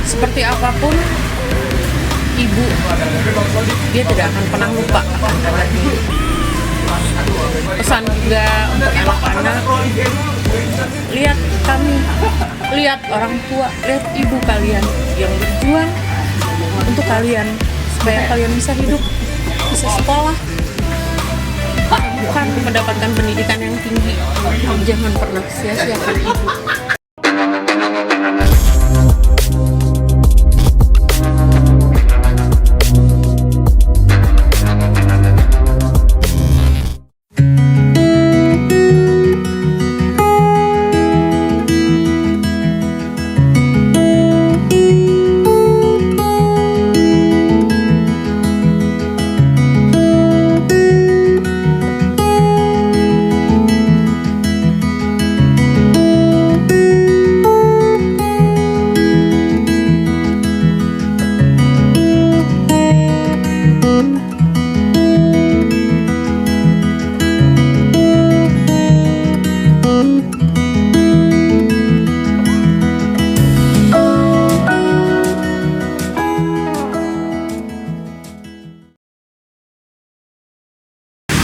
seperti apapun ibu, dia tidak akan pernah lupa akan anaknya. Pesan juga untuk anak-anak, lihat kami, lihat orang tua, lihat ibu kalian yang berjuang untuk kalian supaya kalian bisa hidup, bisa sekolah, bukan mendapatkan pendidikan yang tinggi. Jangan pernah sia-siakan ibu.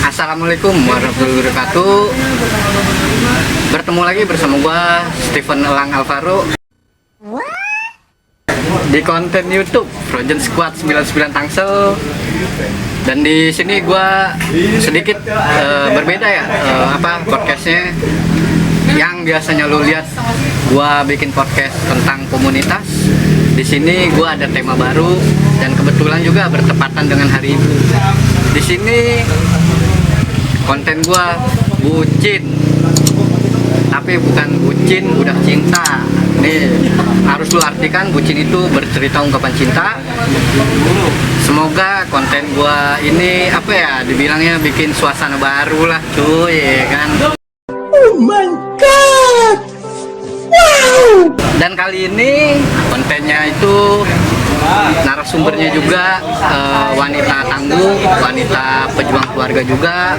Assalamualaikum warahmatullahi wabarakatuh. Bertemu lagi bersama gua Steven Elang Alvaro di konten YouTube Frozen Squad 99 Tangsel. Dan di sini gua sedikit berbeda ya, podcastnya. Yang biasanya lu lihat gua bikin podcast tentang komunitas. Di sini gua ada tema baru dan kebetulan juga bertepatan dengan Hari Ibu. Di sini konten gua bucin, tapi bukan bucin budak cinta. Nih harus lu artikan, bucin itu bercerita ungkapan cinta. Semoga konten gua ini dibilangnya bikin suasana baru lah cuy, ya kan. Oh my god, wow. Dan kali ini kontennya itu narasumbernya juga wanita tangguh, wanita pejuang keluarga juga,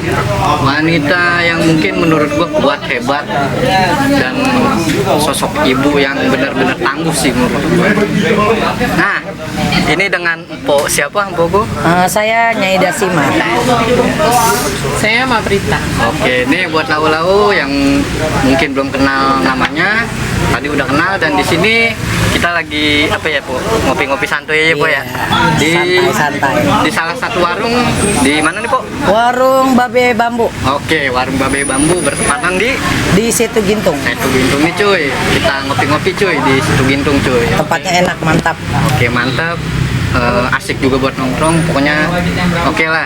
wanita yang mungkin menurut gua kuat, hebat, dan sosok ibu yang benar-benar tangguh sih menurut gua. Nah, ini dengan Mpo siapa Mpo gua? Saya Nyai Dasima. Saya Mabrita. Oke, ini buat lau-lau yang mungkin belum kenal namanya, tadi udah kenal. Dan di sini kita lagi Po? Ngopi-ngopi santuy aja Po ya. Santai. Di salah satu warung di mana nih Po? Warung Babe Bambu. Oke, warung Babe Bambu bertepatan di Situ Gintung. Situ Gintung nih cuy. Kita ngopi-ngopi cuy di Situ Gintung cuy. Tempatnya enak, mantap. Oke, mantap. Asik juga buat nongkrong, pokoknya oke lah.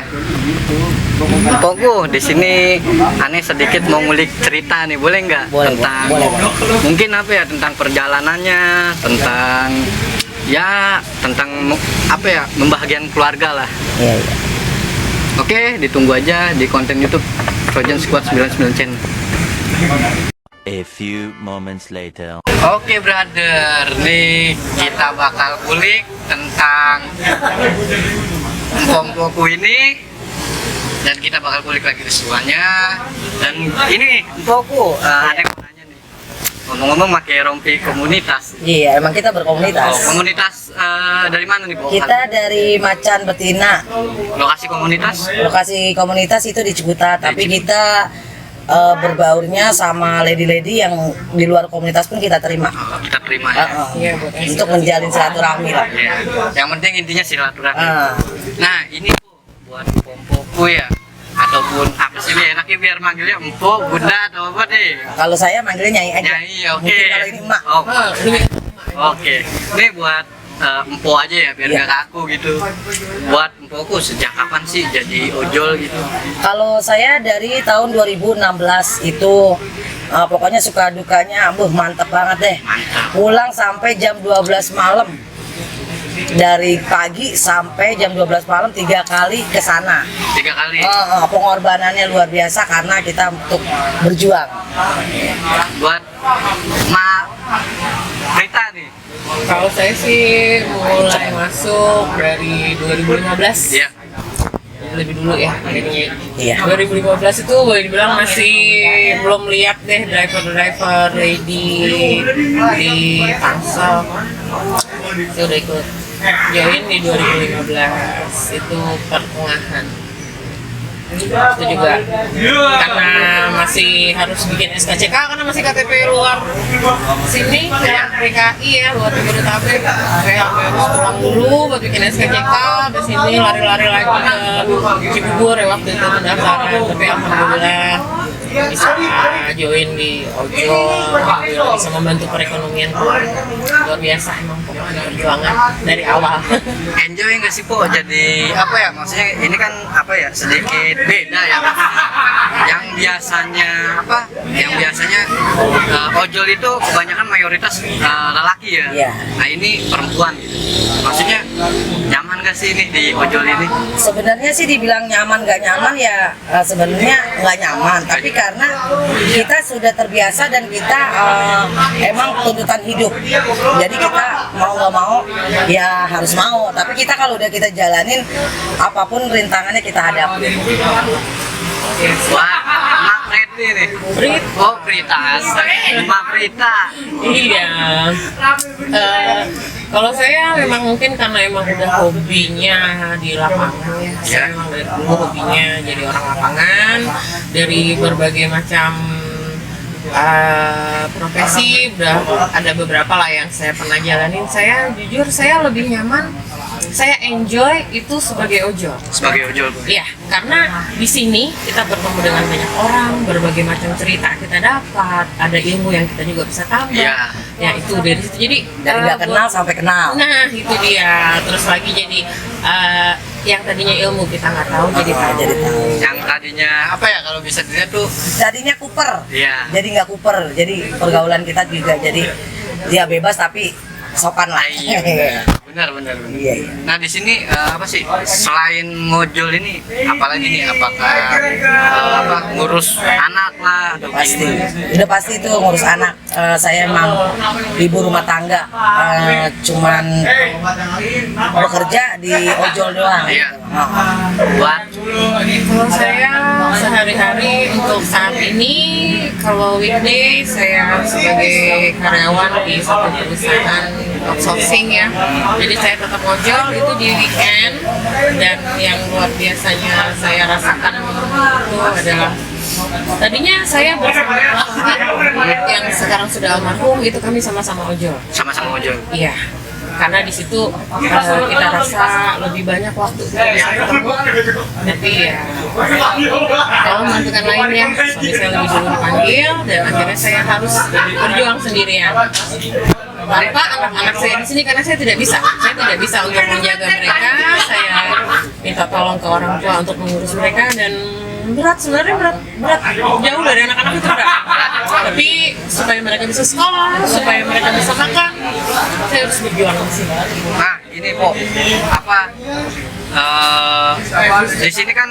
Pokoknya di sini aneh sedikit mau ngulik cerita nih, boleh nggak? Boleh, tentang boleh. Mungkin tentang perjalanannya, tentang membahagiakan keluarga lah. Iya. Oke, ditunggu aja di konten YouTube Frozen Squad 99 Channel. A few moments later. Oke brother, nih kita bakal kulik tentang empom-pomku ini, dan kita bakal kulik lagi keseruannya. Dan ini empomku, ada yang mau nanya nih. Ngomong-ngomong pakai rompi komunitas. Iya, emang kita berkomunitas. Komunitas dari mana nih Po? Kita dari Macan Betina. Lokasi komunitas itu di Ciputat, tapi kita berbaurnya sama lady-lady yang di luar komunitas pun kita terima. Kita terima ya. Iya, Untuk menjalin silaturahmi lah. Ya. Yang penting intinya silaturahmi. Nah ini buat pompoku ya, ataupun apa sih nih enaknya biar manggilnya empo, bunda atau apa deh? Kalau saya manggilnya Nyai aja. Nyai, oke. Mungkin kalau ini emak. Oke. Ini buat empo aja ya, biar nggak kaku gitu. Buat empoku sejak kapan sih jadi ojol gitu? Kalau saya dari tahun 2016 itu pokoknya suka dukanya, mantep banget deh. Mantap. Pulang sampai jam 12 malam. Dari pagi sampai jam 12 malam 3 kali ke sana. 3 kali. Pengorbanannya luar biasa karena kita untuk berjuang. Buat Rita nih. Kalau saya sih mulai masuk dari 2015. Iya. Lebih dulu ya. Iya. 2015 itu boleh dibilang masih belum lihat deh driver lady di Tangsel. Saya udah ikut join di 2015 itu pertengahan. Itu juga karena masih harus bikin SKCK karena masih KTP luar sini luar PKI ya, luar Jabodetabek. Saya harus pulang dulu buat bikin SKCK, ke sini lari-lari lagi ke Cibubur ya waktu itu pendaftaran, tapi alhamdulillah bisa join di ojol, alhamdulillah bisa membantu perekonomian keluarga. Luar biasa emang pokoknya perjuangan dari awal. Enjoy nggak sih Po? Jadi apa ya, maksudnya ini kan apa ya, sedikit beda ya. Yang biasanya ojol itu kebanyakan mayoritas lelaki ya. Iya. Nah ini perempuan gitu. Maksudnya nyaman gak sih ini di ojol ini? Sebenarnya sih dibilang nyaman gak nyaman ya sebenarnya nggak nyaman, tapi karena kita sudah terbiasa dan kita emang tuntutan hidup, jadi kita mau nggak mau ya harus mau, tapi kita kalau udah kita jalanin apapun rintangannya kita hadapi. Wah, Mak Preti nih. Oh, Prita. Mak Prita. Iya. Kalau saya memang mungkin karena emang udah hobinya di lapangan ya. Saya memang dari dulu hobinya jadi orang lapangan, dari berbagai macam profesi udah ada beberapa lah yang saya pernah jalanin. Saya jujur saya lebih nyaman, saya enjoy itu sebagai ojol. Sebagai ojol. Iya, karena di sini kita bertemu dengan banyak orang, berbagai macam cerita kita dapat, ada ilmu yang kita juga bisa tambah. Iya. Ya itu dari situ. Jadi Dari nggak kenal sampai kenal. Nah itu dia. Terus lagi jadi yang tadinya ilmu kita nggak tahu jadi tahu. Jadi tahu. Yang tadinya apa ya, kalau bisa dilihat tuh Tadinya kuper, Iya. jadi nggak kuper, jadi pergaulan kita juga jadi ya bebas tapi sopan lah. Iya. Benar. Iya, iya. Nah di sini apa sih selain ngojol ini, apalagi nih, apakah ngurus anak lah atau Pasti, gimana? udah pasti itu ngurus anak. Saya emang ibu rumah tangga, cuman bekerja di ojol doang. Iya. Buat Kalau saya sehari-hari untuk saat ini, kalau weekday saya sebagai karyawan di satu perusahaan outsourcing ya. Jadi saya tetap ngojol itu di weekend, dan yang luar biasanya saya rasakan itu adalah tadinya saya bersama laki yang sekarang sudah almarhum, itu kami sama-sama ojol. Sama-sama ojol. Iya, karena di situ kita rasa lebih banyak waktu kita bisa ketemu. Tapi ya kalau menentukan lainnya, suami saya lebih dulu dipanggil dan akhirnya saya harus berjuang sendirian tanpa anak-anak saya di sini, karena saya tidak bisa untuk menjaga mereka. Saya minta tolong ke orang tua untuk mengurus mereka, dan sebenarnya berat jauh dari anak-anak itu berat. Tapi supaya mereka bisa sekolah, supaya mereka bisa makan, saya harus berjuang di sini. Nah ini Po, di sini kan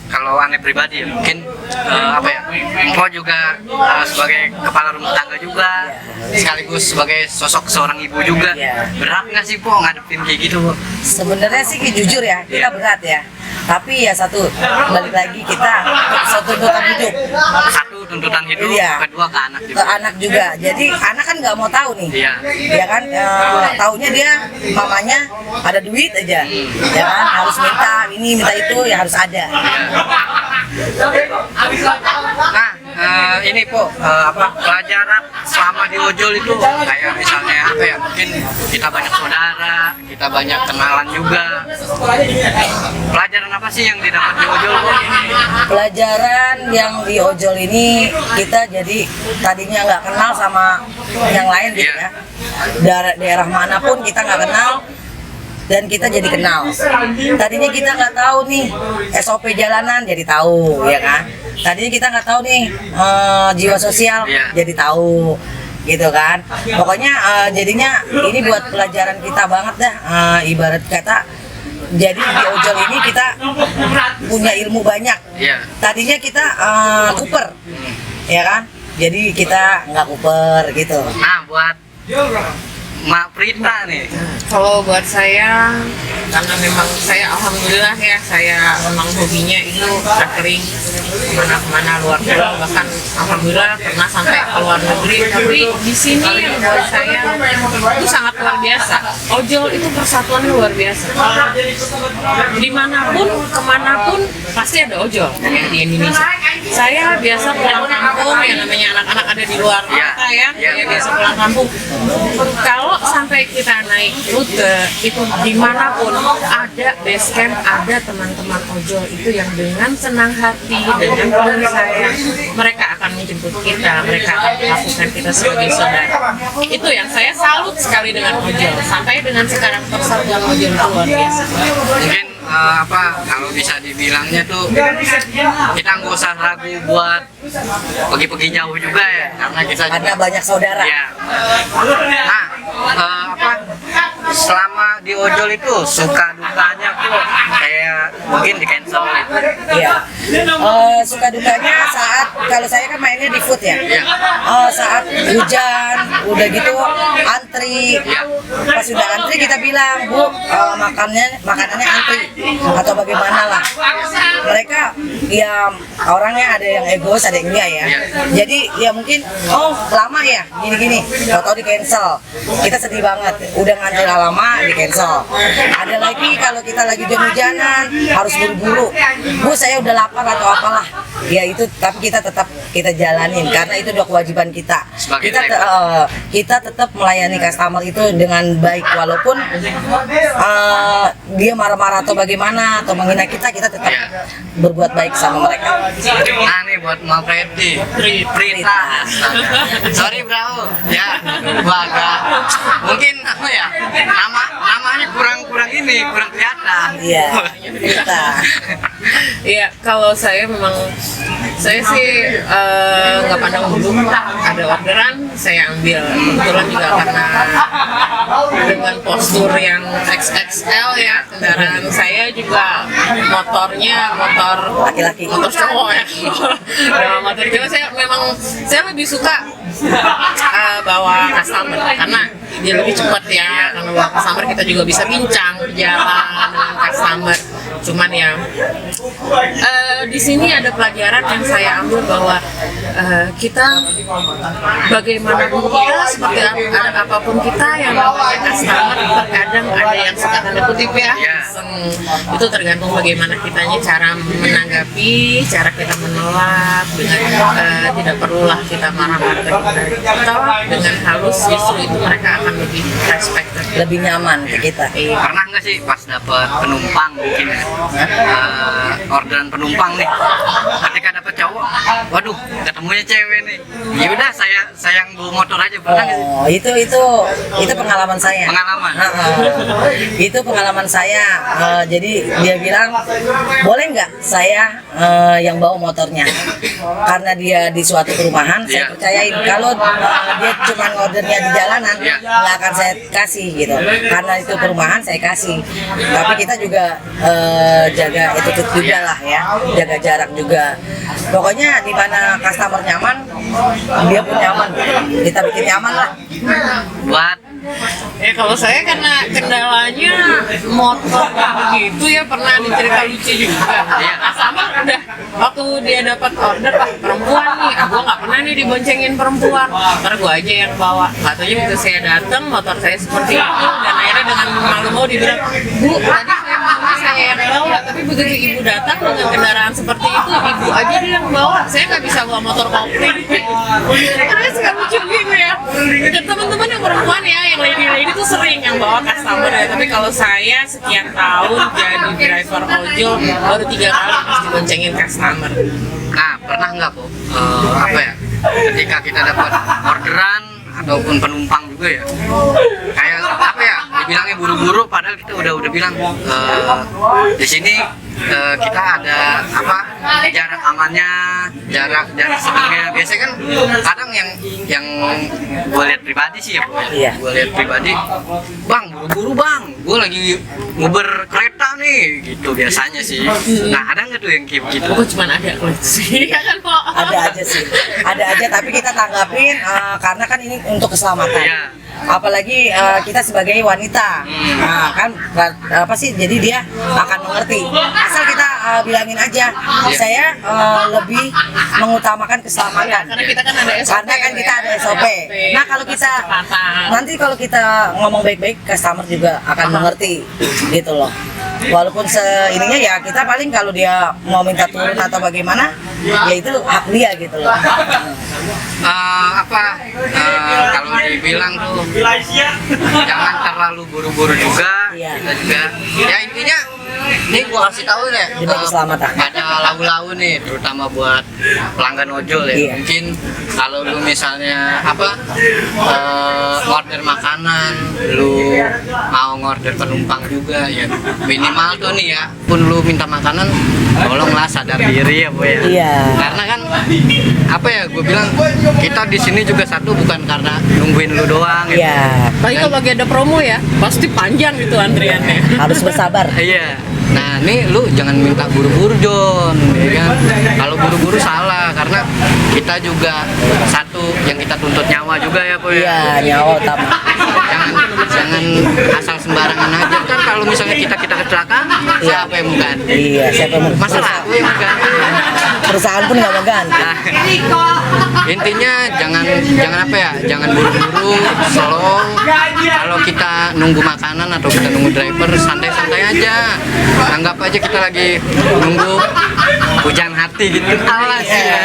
kalau aneh pribadi ya, mungkin Po juga sebagai kepala rumah tangga juga, sekaligus sebagai sosok seorang ibu juga. Berat nggak sih Po ngadepin kayak gitu Po? sebenarnya sih jujur ya kita berat ya. Tapi ya balik lagi kita satu tuntutan hidup. Satu tuntutan hidup, Iya. kedua ke anak Ke juga. anak juga. Jadi anak kan nggak mau tahu nih. Iya. Ya kan, taunya dia mamanya ada duit aja. Ya kan, harus minta ini minta itu ya harus ada. Nah, ini Po, pelajaran selama di ojol itu kayak misalnya mungkin kita banyak saudara, kita banyak kenalan juga. Pelajaran apa sih yang didapat di ojol Po? Pelajaran yang di ojol ini kita jadi tadinya nggak kenal sama yang lain gitu ya. Daerah manapun kita nggak kenal, dan kita jadi kenal. Tadinya kita nggak tahu nih SOP jalanan, jadi tahu ya kan. Tadinya kita nggak tahu nih jiwa sosial, jadi tahu gitu kan. Pokoknya jadinya ini buat pelajaran kita banget dah. Ibarat kata, jadi di ojol ini kita punya ilmu banyak. Tadinya kita kuper, ya kan. Jadi kita nggak kuper gitu. Nah, buat Mak Prita nih. Kalau buat saya, karena memang saya alhamdulillah ya, saya memang hobinya itu traveling kemana-kemana luar pulau, bahkan alhamdulillah pernah sampai ke luar negeri. Tapi di sini yang buat saya itu sangat luar biasa. Ojol itu persatuannya luar biasa. Dimanapun, kemanapun pasti ada ojol ya, di Indonesia. Saya biasa pulang kampung, ya namanya anak-anak ada di luar kota ya, saya biasa pulang kampung. Kalau sampai kita naik rute itu dimanapun ada base camp, ada teman-teman ojol itu yang dengan senang hati, dengan penuh sayang mereka akan menjemput kita, mereka akan melakukan kita sebagai saudara. Itu yang saya salut sekali dengan ojol. Sampai dengan sekarang persatuan ojol itu luar biasa. Mungkin kalau bisa dibilangnya tuh kita nggak usah ragu buat pergi-pergi jauh juga ya, karena kita Ada banyak saudara. ya. Nah, selama di ojol itu suka dukanya tuh kayak mungkin di cancel gitu. Iya. Suka dukanya saat kalau saya kan mainnya di food ya. Iya. Saat hujan, udah gitu antri. Pas sudah antri kita bilang, Bu, makanannya antri atau bagaimana lah. Mereka ya orangnya ada yang egois, ada yang enggak ya. Iya. Jadi ya mungkin lama ya gini-gini, atau di cancel. Kita sedih banget. Udah ngantri lama di cancel. Ada lagi kalau kita lagi hujan-hujanan harus buru-buru. Bu, saya udah lapar atau apalah. Ya itu, tapi kita tetap kita jalanin karena itu udah kewajiban kita. Sebagai Kita tetap melayani customer itu dengan baik walaupun dia marah-marah atau bagaimana atau menghina kita tetap berbuat baik sama mereka. Nah nih buat Mbak Prita. Sorry bro, ya gua agak mungkin namanya kurang kelihatan. Iya, kita. Iya, kalau saya memang saya sih nggak pandang bulu, ada orderan saya ambil. Kebetulan juga karena dengan postur yang XXL ya, kendaraan saya juga motornya motor Laki-laki. motor cowok ya. Nah, motor cowok saya lebih suka bawa customer karena dia lebih cepat ya, karena bawa customer kita juga bisa bincang jalan dengan customer. Cuman ya di sini ada pelajaran yang saya ambil bahwa kita bagaimanapun kita, seperti apapun kita yang namanya customer, terkadang ada yang suka tanda kutip ya iseng. Itu tergantung bagaimana kitanya cara menanggapi, cara kita menolak dengan tidak perlulah kita marah-marah ke kita, atau dengan halus justru itu mereka akan lebih respect, Lebih nyaman ke kita. Pernah nggak sih pas dapat penumpang mungkin orderan penumpang nih, ketika dapat cowok, waduh ketemunya cewek nih, yaudah saya yang bawa motor aja, pernah nggak sih? Itu pengalaman saya. Pengalaman? Itu pengalaman saya. Jadi dia bilang, boleh nggak saya yang bawa motornya? Karena dia di suatu perumahan, saya percayain. Kalau dia cuma ordernya di jalanan, nggak akan saya kasih gitu. Karena itu perumahan saya kasih. Tapi kita juga jaga attitude juga lah ya, jaga jarak juga. Pokoknya di mana customer nyaman, dia pun nyaman. Kita bikin nyaman lah. Buat kalau saya karena kendalanya motor begitu ya, pernah ada cerita lucu juga. Sama udah waktu dia dapat order, Pak, perempuan nih, gua nggak pernah nih diboncengin perempuan, ntar gua aja yang bawa. Nggak tahu begitu saya datang, motor saya seperti itu, dan akhirnya dengan malu mau dibilang, Bu, tadi saya yang bawa, tapi begitu ibu datang dengan kendaraan seperti itu, ibu aja dia yang bawa, saya nggak bisa bawa motor kopling. Karena suka lucu gitu ya. Dan teman-teman yang perempuan ya, yang lady tuh sering yang bawa customer ya. Tapi kalau saya sekian tahun jadi driver ojol baru 3 kali pas diboncengin customer. Nah, pernah nggak Bu, ketika kita dapat orderan ataupun penumpang juga ya, kayak dibilangnya buru-buru, padahal kita udah bilang di sini kita ada jarak amannya, jarak sedangnya. Biasanya kan kadang yang gue lihat pribadi sih ya Bu, gue lihat pribadi, bang buru-buru bang, gue lagi nguber kereta nih gitu biasanya sih. Nah, ada nggak tuh yang kayak gitu? Gue cuma ada kalau itu sih kan Pak. Ada aja sih, ada aja, tapi kita tanggapin karena kan ini untuk keselamatan. apalagi kita sebagai wanita. Nah, kan apa sih, jadi dia akan mengerti asal kita bilangin aja saya lebih mengutamakan keselamatan Karena kita kan ada SOP. SOP. Nah, kalau kita nanti kalau kita ngomong baik-baik, customer juga akan mengerti gitu loh. Walaupun ininya ya kita paling kalau dia mau minta turun atau bagaimana, ya itu hak dia gitu loh. Kalau dibilang tuh jangan terlalu buru-buru juga. Iya. Kita juga ya intinya nih gua kasih tahu deh, Demi keselamatan. ada lau-lau nih terutama buat pelanggan ojol ya. Iya. Mungkin kalau lu misalnya order makanan, lu mau ngorder penumpang juga ya, minimal tuh nih ya, pun lu minta makanan tolonglah sadar diri ya Bu ya. Iya. Karena kan gue bilang kita di sini juga satu bukan karena nungguin lu doang gitu. Iya, Apalagi kalau lagi ada promo ya, pasti panjang gitu antriannya. harus bersabar. Iya. Nah, nih lu jangan minta buru-buru, Jon, ya kan? Kalau buru-buru salah karena kita juga satu yang kita tuntut nyawa juga ya, Bu ya. Iya, nyawa utama. Jangan asal sembarangan aja kan, kalau misalnya kita kecelakaan, siapa yang mau ganti? Iya, siapa yang mau Masalah aku yang mau ganti. perusahaan pun nggak mau ganti. Nah, intinya jangan buru-buru, slow. Kalau kita nunggu makanan atau kita nunggu driver, santai-santai aja. Anggap aja kita lagi nunggu hujan hati gitu. Alas ya.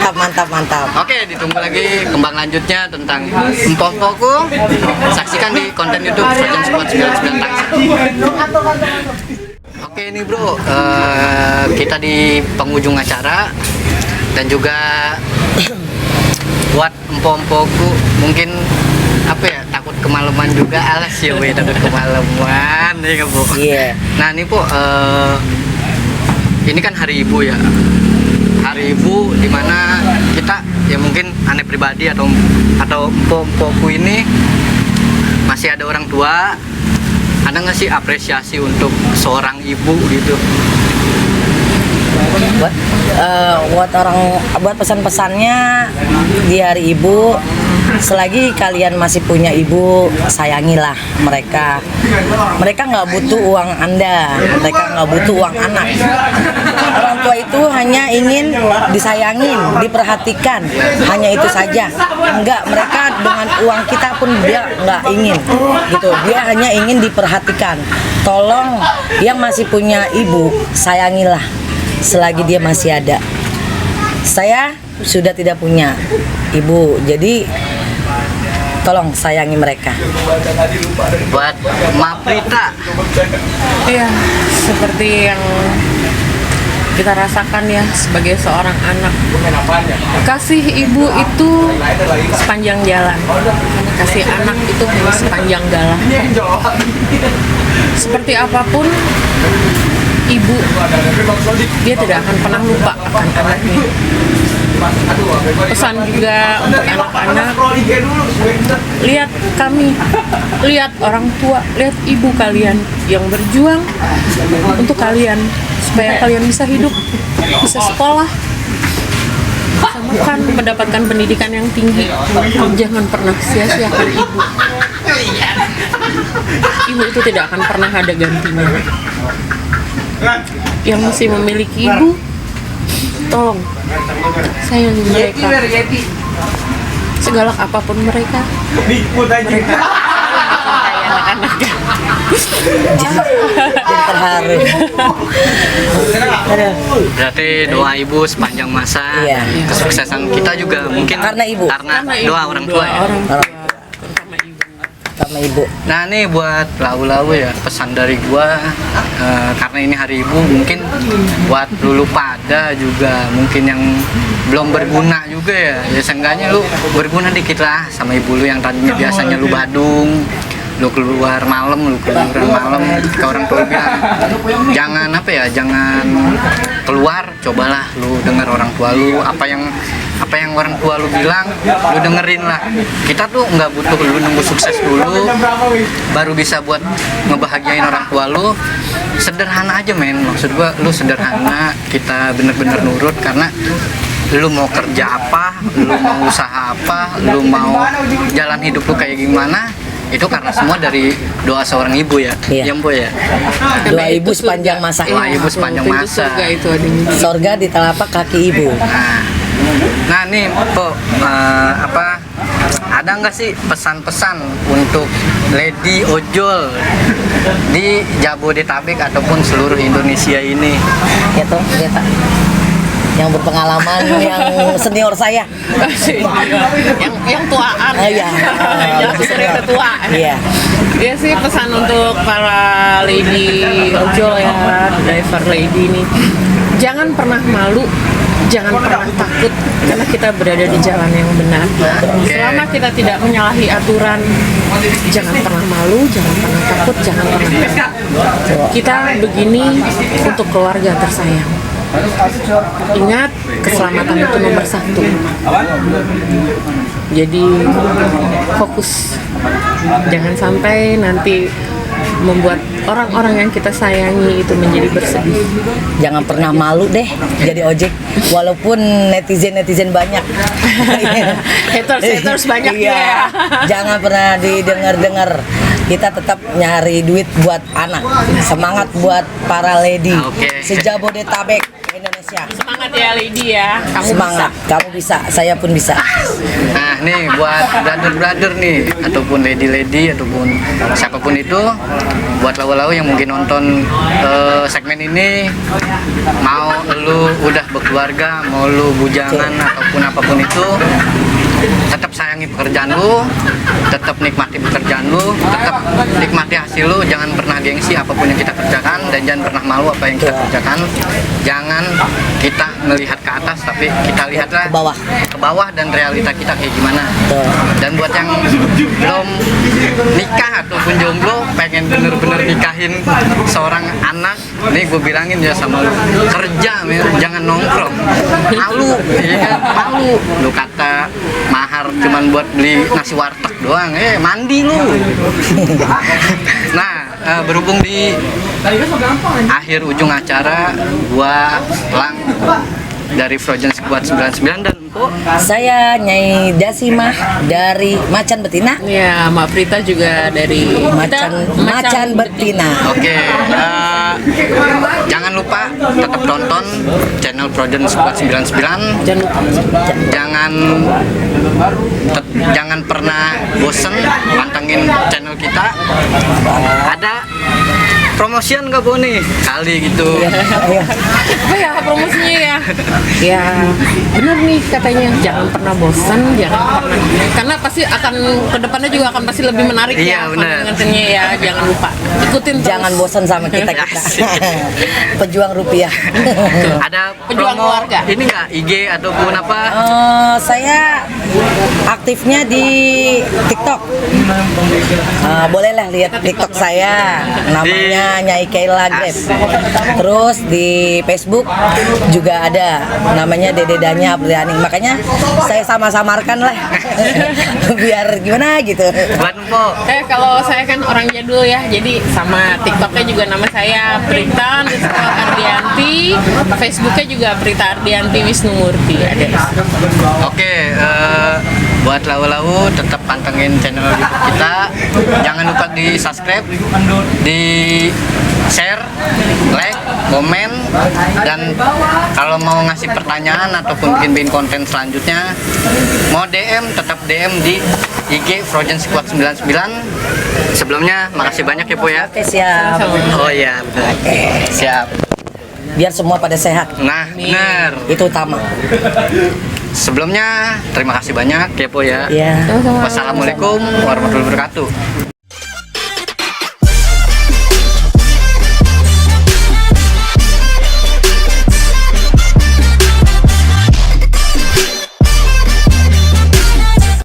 Mantap. Oke, ditunggu lagi kembang lanjutnya tentang Empoh-Empohku. Saksikan di konten YouTube Frogent Squad 99 Tangsel. Oke nih bro, kita di penghujung acara dan juga buat Empoh-Empohku mungkin takut kemalaman juga, alas ya we, takut kemalaman ya Bu. Iya. Nah nih Bu, ini kan hari Ibu ya, hari Ibu dimana kita ya mungkin aneh pribadi atau Empoh-Empohku ini masih ada orang tua. Ada nggak sih apresiasi untuk seorang ibu gitu? Buat pesan-pesannya di hari ibu, selagi kalian masih punya ibu, sayangilah mereka. Mereka nggak butuh uang Anda, mereka nggak butuh uang anak. Orang tua itu hanya ingin disayangin, diperhatikan, hanya itu saja. Enggak, mereka dengan uang kita pun dia nggak ingin gitu, dia hanya ingin diperhatikan. Tolong yang masih punya ibu, sayangilah selagi dia masih ada. Saya sudah tidak punya ibu, jadi tolong sayangi mereka. Buat Maprita, Iya, seperti yang kita rasakan ya sebagai seorang anak. Kasih ibu itu sepanjang jalan, kasih anak itu hanya sepanjang galah. Seperti apapun ibu, dia tidak akan pernah lupa akan anaknya. Pesan juga untuk anak-anak, lihat kami, lihat orang tua, lihat ibu kalian yang berjuang untuk kalian supaya kalian bisa hidup, bisa sekolah, bisa makan, mendapatkan pendidikan yang tinggi. Jangan pernah sia-siakan ibu. Ibu itu tidak akan pernah ada gantinya. Yang masih memiliki ibu, tolong sayangi mereka. Segalak apapun mereka mencintai anak-anaknya. Jadi terharu. Aduh. berarti doa ibu sepanjang masa, Iya. dan kesuksesan kita juga mungkin Karena ibu. karena doa orang tua ya. Orang tua, Orang- terutama ibu. Sama ibu. Nah nih buat lau-lau ya, pesan dari gua, karena ini hari ibu, mungkin buat lu pada juga mungkin yang belum berguna juga ya seenggaknya lu berguna dikit lah sama ibu lu yang tadinya biasanya lu badung, lu keluar malam ke orang tua bilang jangan jangan keluar, cobalah lu dengar orang tua lu, apa yang orang tua lu bilang lu dengerin lah. Kita tuh nggak butuh lu nunggu sukses dulu baru bisa buat ngebahagiain orang tua lu. Sederhana aja men, maksud gua lu sederhana, kita bener-bener nurut karena lu mau kerja apa, lu mau usaha apa, lu mau jalan hidup lu kayak gimana, itu karena semua dari doa seorang ibu ya. Iya. Iya, Mpo ya. Doa ibu sepanjang masa. Doa ibu sepanjang Pintu masa. surga itu adanya. Sorga di telapak kaki ibu. Nah nih Mpo, ada nggak sih pesan-pesan untuk lady ojol di Jabodetabek ataupun seluruh Indonesia ini? Ya toh, Geta. Yang berpengalaman, yang senior saya. yang tuaan. Iya. Yang sering ketua. Iya. Dia sih pesan untuk para lady ojol ya, driver lady ini, jangan pernah malu, jangan pernah takut, karena kita berada di jalan yang benar. Selama kita tidak menyalahi aturan, jangan pernah malu, jangan pernah takut, jangan pernah takut. Kita begini untuk keluarga tersayang. Ingat, keselamatan itu nomor 1. Jadi fokus, jangan sampai nanti membuat orang-orang yang kita sayangi itu menjadi bersedih. Jangan pernah malu deh jadi ojek, walaupun netizen banyak. Haters banyak Iya. ya. Jangan pernah didengar-dengar. Kita tetap nyari duit buat anak. Semangat buat para lady. Oke. Sejabodetabek Indonesia. Semangat ya lady ya, kamu Semangat, bisa. kamu bisa, saya pun bisa. Nah nih buat brother-brother nih, ataupun lady-lady ataupun siapapun itu, buat lau-lau yang mungkin nonton segmen ini, mau lu udah berkeluarga, mau lu bujangan ataupun apapun itu, tetap sayangi pekerjaan lu, tetap nikmati pekerjaan lu, tetap nikmati hasil lu, jangan pernah gengsi apapun yang kita kerjakan, dan jangan pernah malu apa yang kita kerjakan. Jangan kita melihat ke atas, tapi kita lihatlah Ke bawah. dan realita kita kayak gimana. Betul. Dan buat yang belum nikah ataupun jomblo, pengen bener-bener nikahin seorang anak, nih gue bilangin ya sama lu, kerja men, jangan nongkrong. Malu, ya kan? Malu. Lu kata mahar cuman buat beli nasi warteg doang, mandi lu. Nah, berhubung di akhir ujung acara, gua Lang dari Frozen Squad 99 dan Mpo. Saya Nyai Dasimah dari Macan Betina. Ya, Mbak Prita juga dari Macan Betina. Oke, jangan lupa tetap tonton channel Frozen Squad 99. Jangan lupa. Jangan pernah bosen pantengin channel kita. Ada promosian nggak Bu nih kali gitu? Ayo. Apa ya promosinya ya? Ya, benar nih katanya, jangan pernah bosan, jangan pernah, karena pasti akan kedepannya juga akan pasti lebih menarik. Iya, ya benar. konten-kontennya ya, jangan lupa ikutin terus. Jangan bosan sama kita. Asik. Pejuang rupiah. Ada Pejuang promo keluarga. ini nggak IG ataupun apa? Saya aktifnya di TikTok. Bolehlah lihat TikTok saya, namanya Nyai Keila Grab. Terus di Facebook juga ada, namanya Dede Danya Apriani. Makanya saya sama-samarkan lah, biar gimana gitu. Buat Mpo. Kalau saya kan orang jadul ya, jadi sama TikToknya juga nama saya Prita Ardianti, Facebooknya juga Prita Ardianti Wisnumurti ada. Oke, buat lau-lau tetap pantengin channel YouTube kita. Jangan lupa di subscribe, di share, like, komen, dan kalau mau ngasih pertanyaan ataupun bikin konten selanjutnya, mau DM tetap DM di IG Frozen Squad 99. Sebelumnya makasih banyak ya Po ya. Oke, siap. Oh iya, benar. Siap. Biar semua pada sehat, Nah, benar. itu utama. Sebelumnya terima kasih banyak ya Po ya. Ya. Wassalamualaikum warahmatullahi wabarakatuh.